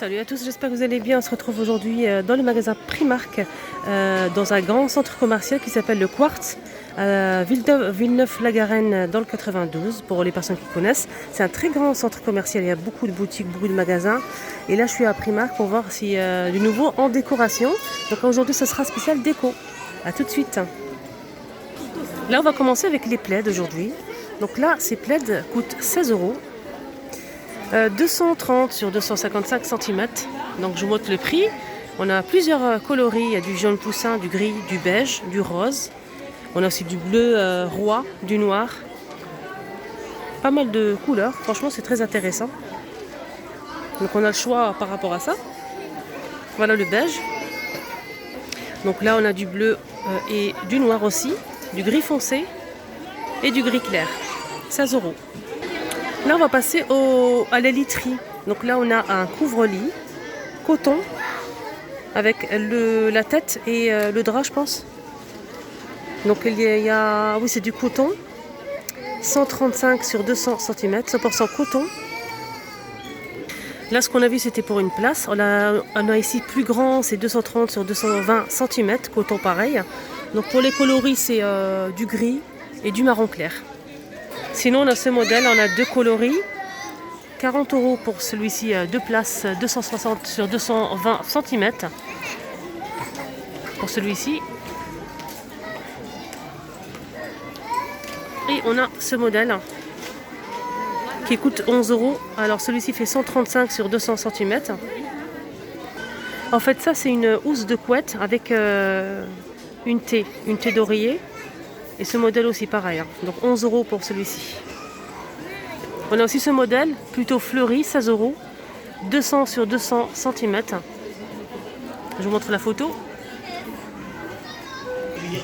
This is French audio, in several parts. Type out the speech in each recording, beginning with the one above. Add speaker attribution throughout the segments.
Speaker 1: Salut à tous, j'espère que vous allez bien. On se retrouve aujourd'hui dans le magasin Primark, dans un grand centre commercial qui s'appelle le Quartz, à Villeneuve-la-Garenne dans le 92, pour les personnes qui connaissent. C'est un très grand centre commercial, il y a beaucoup de boutiques, beaucoup de magasins. Et là je suis à Primark pour voir s'il y a du nouveau en décoration. Donc aujourd'hui ce sera spécial déco. A tout de suite. Là on va commencer avec les plaids aujourd'hui. Donc là ces plaids coûtent 16 €. 230 sur 255 cm. Donc je vous montre le prix. On a plusieurs coloris. Il y a du jaune poussin, du gris, du beige, du rose. On a aussi du bleu roi, du noir. Pas mal de couleurs. Franchement, c'est très intéressant. Donc on a le choix par rapport à ça. Voilà le beige. Donc là, on a du bleu et du noir aussi. Du gris foncé et du gris clair. 16 €. Là, on va passer à la literie. Donc là, on a un couvre-lit, coton, avec la tête et le drap, je pense. Donc il y a oui, c'est du coton, 135 sur 200 cm, 100% coton. Là, ce qu'on a vu, c'était pour une place. On a ici plus grand, c'est 230 sur 220 cm, coton pareil. Donc pour les coloris, c'est du gris et du marron clair. Sinon, on a ce modèle, on a deux coloris. 40 € pour celui-ci, deux places, 260 sur 220 cm. Pour celui-ci. Et on a ce modèle qui coûte 11 €. Alors celui-ci fait 135 sur 200 cm. En fait, ça, c'est une housse de couette avec une thé d'oreiller. Et ce modèle aussi pareil, donc 11 € pour celui-ci. On a aussi ce modèle, plutôt fleuri, 16 €, 200 sur 200 cm. Je vous montre la photo.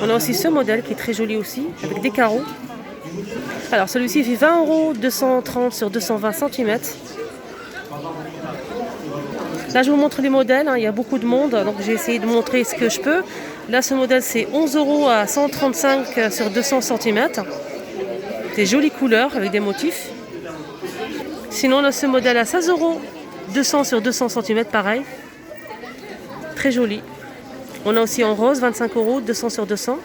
Speaker 1: On a aussi ce modèle qui est très joli aussi, avec des carreaux. Alors celui-ci fait 20 €, 230 sur 220 cm. Là, je vous montre les modèles, il y a beaucoup de monde, donc j'ai essayé de montrer ce que je peux. Là, ce modèle, c'est 11 € à 135 sur 200 cm. Des jolies couleurs avec des motifs. Sinon, on a ce modèle à 16 €, 200 sur 200 cm, pareil. Très joli. On a aussi en rose, 25 €, 200 sur 200.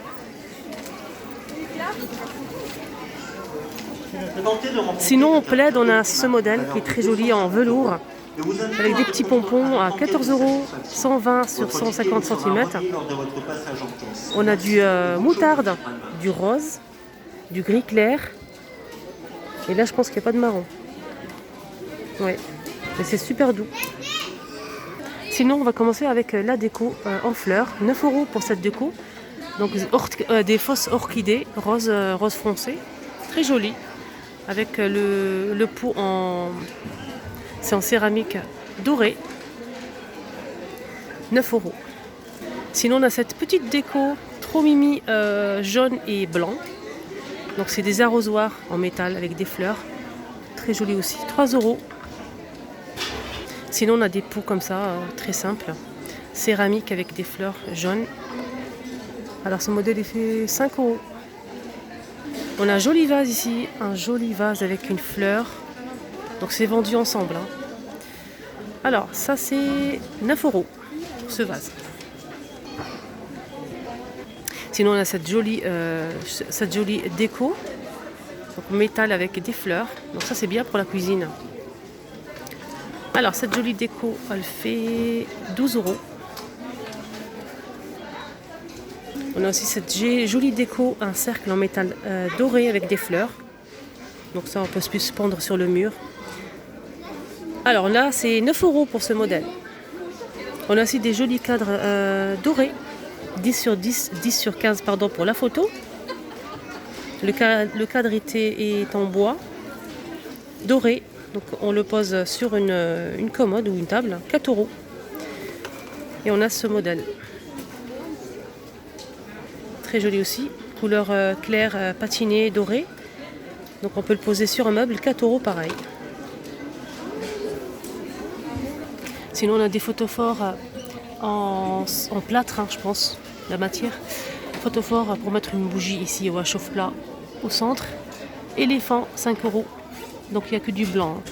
Speaker 1: Sinon, en plaid, on a ce modèle qui est très joli en velours, avec des petits pompons à 14 €, 120 sur 150 cm. On a du moutarde, du rose, du gris clair. Et là, je pense qu'il n'y a pas de marron. Ouais, mais c'est super doux. Sinon, on va commencer avec la déco en fleurs. 9 € pour cette déco. Donc des fausses orchidées, rose foncé. Très joli. Avec le pot c'est en céramique dorée. 9 €. Sinon, on a cette petite déco trop mimi jaune et blanc. Donc c'est des arrosoirs en métal avec des fleurs. Très joli aussi. 3 €. Sinon, on a des pots comme ça, très simples. Céramique avec des fleurs jaunes. Alors ce modèle, il fait 5 €. On a un joli vase ici, un joli vase avec une fleur. Donc c'est vendu ensemble. Alors ça, c'est 9 € pour ce vase. Sinon, on a cette jolie déco, donc métal avec des fleurs. Donc ça, c'est bien pour la cuisine. Alors cette jolie déco, elle fait 12 €. On a aussi cette jolie déco, un cercle en métal doré avec des fleurs. Donc ça, on peut se suspendre sur le mur. Alors là, c'est 9 € pour ce modèle. On a aussi des jolis cadres dorés. 10 sur 15 pardon, pour la photo. Le cadre est en bois doré. Donc on le pose sur une commode ou une table. 4 €. Et on a ce modèle. Très joli aussi. Couleur claire patinée, dorée. Donc on peut le poser sur un meuble. 4 € pareil. Sinon, on a des photophores en plâtre, je pense, la matière. Photophore pour mettre une bougie ici ou un chauffe-plat au centre. Éléphant, 5 €. Donc il n'y a que du blanc.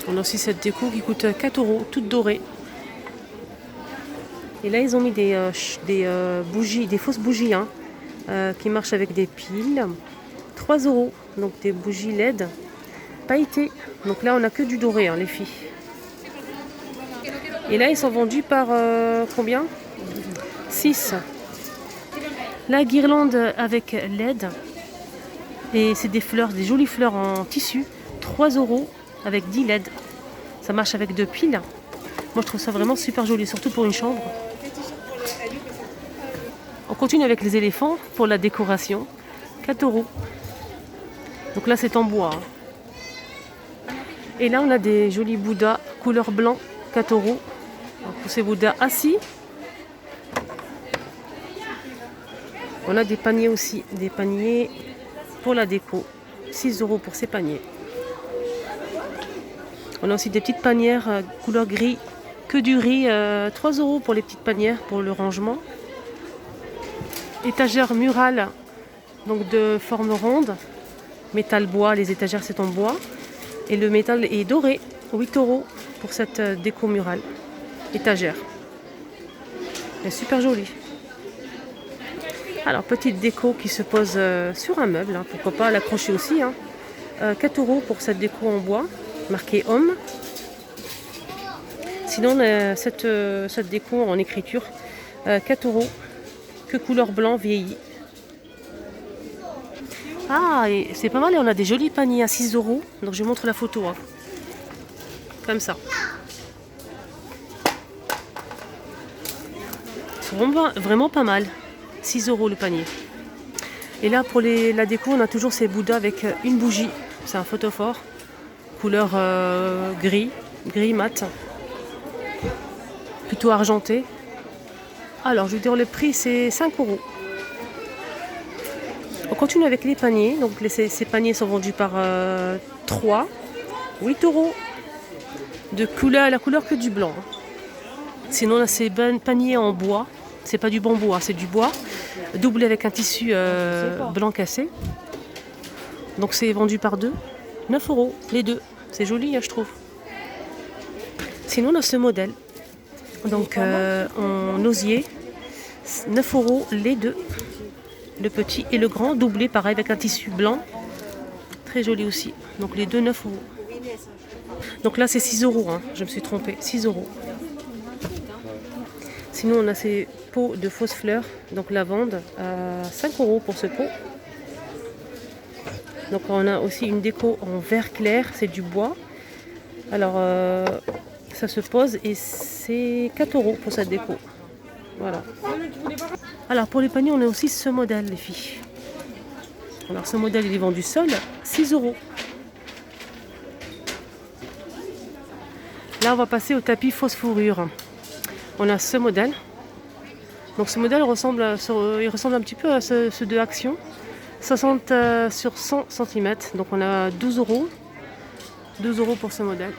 Speaker 1: On a aussi cette déco qui coûte 4 €, toute dorée. Et là, ils ont mis des bougies, des fausses bougies, hein, qui marchent avec des piles. 3 €, donc des bougies LED pailletées. Donc là, on n'a que du doré, hein, les filles. Et là, ils sont vendus par combien? 6. La guirlande avec LED. Et c'est des fleurs, des jolies fleurs en tissu. 3 € avec 10 LED. Ça marche avec 2 piles. Moi, je trouve ça vraiment super joli, surtout pour une chambre. On continue avec les éléphants pour la décoration. 4 €. Donc là, c'est en bois. Hein. Et là, on a des jolis bouddhas couleur blanc. 4 €. Pour ces bouddhas assis. On a des paniers aussi. Des paniers pour la déco. 6 € pour ces paniers. On a aussi des petites panières couleur gris. Que du riz. 3 € pour les petites panières pour le rangement. Étagère murale. Donc de forme ronde. Métal bois. Les étagères c'est en bois. Et le métal est doré. 8 € pour cette déco murale. Étagère. Elle est super jolie. Alors, petite déco qui se pose sur un meuble. Hein, pourquoi pas l'accrocher aussi. Hein. 4 € pour cette déco en bois. Marqué homme. Sinon, cette déco en écriture. 4 €. Que couleur blanc vieilli. Ah, et c'est pas mal. Et on a des jolis paniers à 6 €. Donc, je vous montre la photo. Hein. Comme ça. C'est vraiment pas mal. 6 € le panier. Et là, pour la déco, on a toujours ces bouddhas avec une bougie. C'est un photophore. Couleur gris mat. Plutôt argenté. Alors, je vais dire le prix, c'est 5 €. On continue avec les paniers. Donc, ces paniers sont vendus par 3. 8 €. La couleur que du blanc. Sinon, on a ces paniers en bois. C'est pas du bambou, hein, c'est du bois. Doublé avec un tissu blanc cassé. Donc, c'est vendu par 2. 9 € les deux. C'est joli, hein, je trouve. Sinon, on a ce modèle. Donc, en osier. 9 € les deux. Le petit et le grand. Doublé, pareil, avec un tissu blanc. Très joli aussi. Donc, les deux, 9 €. Donc là, c'est 6 €. Hein. Je me suis trompée. 6 €. Sinon, on a ces pots de fausses fleurs. Donc lavande à 5 € pour ce pot. Donc on a aussi une déco en vert clair. C'est du bois. Alors, ça se pose et c'est 4 € pour cette déco. Voilà. Alors, pour les paniers, on a aussi ce modèle, les filles. Alors, ce modèle, il est vendu seul. 6 €. Là, on va passer au tapis fausse fourrure. On a ce modèle. Donc ce modèle ressemble un petit peu à ceux de Action. 60 sur 100 cm. Donc on a 12 €. 12 € pour ce modèle.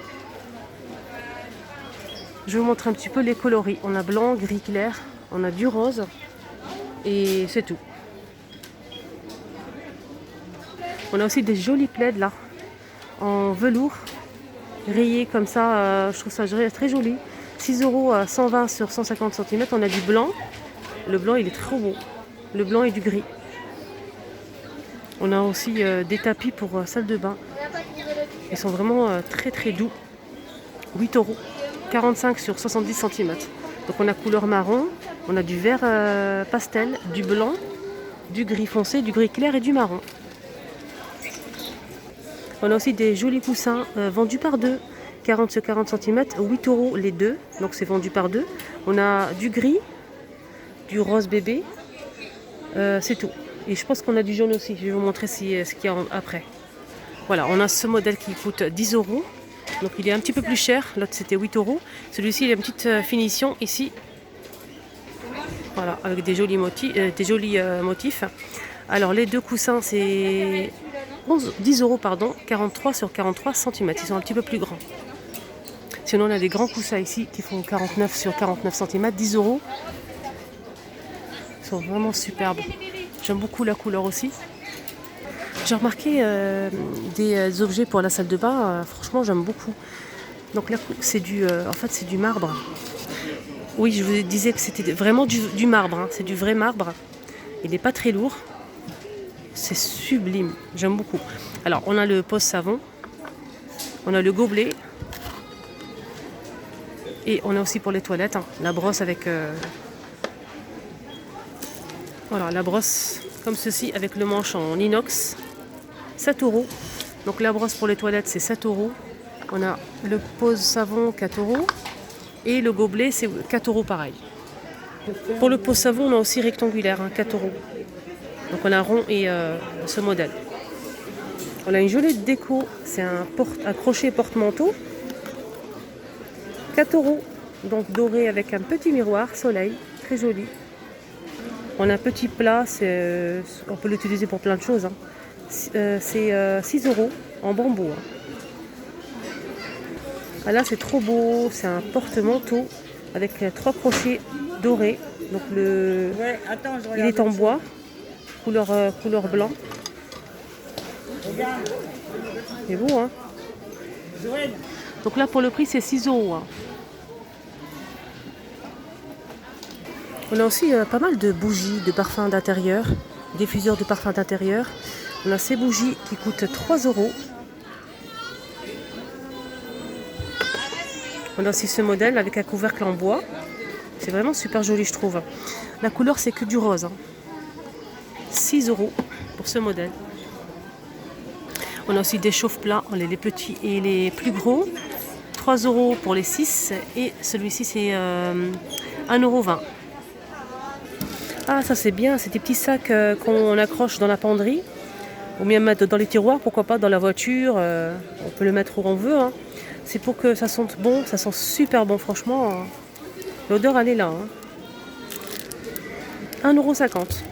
Speaker 1: Je vais vous montrer un petit peu les coloris. On a blanc, gris clair. On a du rose. Et c'est tout. On a aussi des jolis plaids là. En velours. Rayé comme ça. Je trouve ça très joli. 6 € à 120 sur 150 cm. On a du blanc. Le blanc, il est trop beau. Le blanc et du gris. On a aussi des tapis pour salle de bain. Ils sont vraiment très très doux. 8 €. 45 sur 70 cm. Donc on a couleur marron. On a du vert pastel, du blanc, du gris foncé, du gris clair et du marron. On a aussi des jolis coussins vendus par 2. 40 sur 40 cm, 8 € les deux, donc c'est vendu par 2. On a du gris, du rose bébé, c'est tout. Et je pense qu'on a du jaune aussi, je vais vous montrer ce qu'il y a après. Voilà, on a ce modèle qui coûte 10 €, donc il est un petit peu plus cher, l'autre c'était 8 €. Celui-ci il a une petite finition ici, voilà, avec des jolis motifs. Alors les deux coussins c'est 10 €, pardon, 43 sur 43 cm, ils sont un petit peu plus grands. Sinon, on a des grands coussins ici qui font 49 sur 49 cm, 10 €. Ils sont vraiment superbes. J'aime beaucoup la couleur aussi. J'ai remarqué des objets pour la salle de bain. Franchement, j'aime beaucoup. Donc là, c'est en fait, c'est du marbre. Oui, je vous disais que c'était vraiment du marbre. Hein. C'est du vrai marbre. Il n'est pas très lourd. C'est sublime. J'aime beaucoup. Alors, on a le pose-savon. On a le gobelet. Et on a aussi pour les toilettes, hein, la brosse avec... Voilà, la brosse comme ceci avec le manche en inox. 7 €. Donc la brosse pour les toilettes, c'est 7 €. On a le pose-savon, 4 €. Et le gobelet, c'est 4 € pareil. Pour le pose-savon, on a aussi rectangulaire, hein, 4 €. Donc on a rond et ce modèle. On a une jolie déco, c'est un crochet porte-manteau. 4 €. Donc doré avec un petit miroir, soleil, très joli. On a un petit plat, on peut l'utiliser pour plein de choses. Hein. C'est 6 € en bambou. Hein. Ah là c'est trop beau, c'est un porte-manteau avec 3 crochets dorés. Donc il est en bois, couleur blanc. C'est beau hein. Donc là pour le prix c'est 6 €. Hein. On a aussi pas mal de bougies de parfum d'intérieur, diffuseurs de parfum d'intérieur. On a ces bougies qui coûtent 3 €. On a aussi ce modèle avec un couvercle en bois. C'est vraiment super joli je trouve. La couleur c'est que du rose. Hein. 6 € pour ce modèle. On a aussi des chauffe-plats, les petits et les plus gros. 3 € pour les 6 et celui-ci c'est 1,20 €. Ah ça c'est bien, c'est des petits sacs qu'on accroche dans la penderie. Ou bien mettre dans les tiroirs, pourquoi pas dans la voiture. On peut le mettre où on veut. Hein. C'est pour que ça sente bon, ça sent super bon franchement. L'odeur elle est là. Hein. 1,50 €.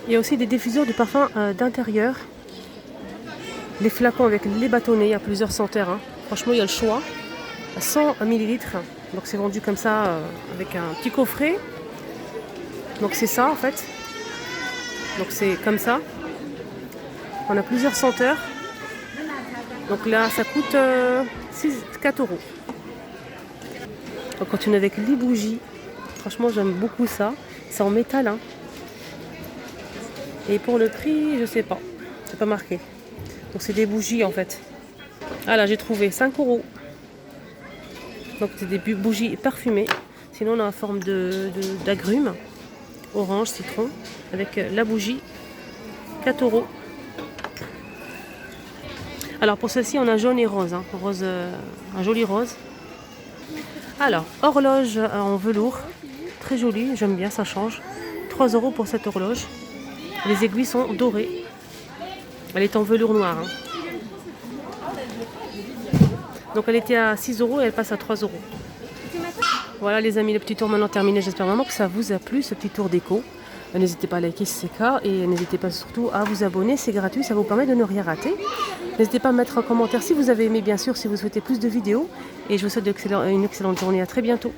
Speaker 1: Il y a aussi des diffuseurs de parfum d'intérieur. Les flacons avec les bâtonnets, il y a plusieurs senteurs. Hein. Franchement il y a le choix. À 100 ml. Donc c'est vendu comme ça avec un petit coffret. Donc c'est ça en fait. Donc c'est comme ça. On a plusieurs senteurs. Donc là ça coûte 4 €. On continue avec les bougies. Franchement j'aime beaucoup ça. C'est en métal. Hein. Et pour le prix je sais pas. C'est pas marqué. Donc c'est des bougies en fait. Ah là j'ai trouvé 5 €. Donc c'est des bougies parfumées. Sinon on a en forme d'agrumes. Orange, citron, avec la bougie, 4 €. Alors pour celle-ci, on a jaune et rose, hein. Un joli rose. Alors, horloge en velours, très jolie, j'aime bien, ça change. 3 € pour cette horloge. Les aiguilles sont dorées. Elle est en velours noir. Hein. Donc elle était à 6 € et elle passe à 3 €. Voilà les amis, le petit tour maintenant terminé. J'espère vraiment que ça vous a plu, ce petit tour déco. N'hésitez pas à liker si c'est le cas et n'hésitez pas surtout à vous abonner, c'est gratuit, ça vous permet de ne rien rater. N'hésitez pas à mettre un commentaire si vous avez aimé, bien sûr, si vous souhaitez plus de vidéos. Et je vous souhaite une excellente journée, à très bientôt.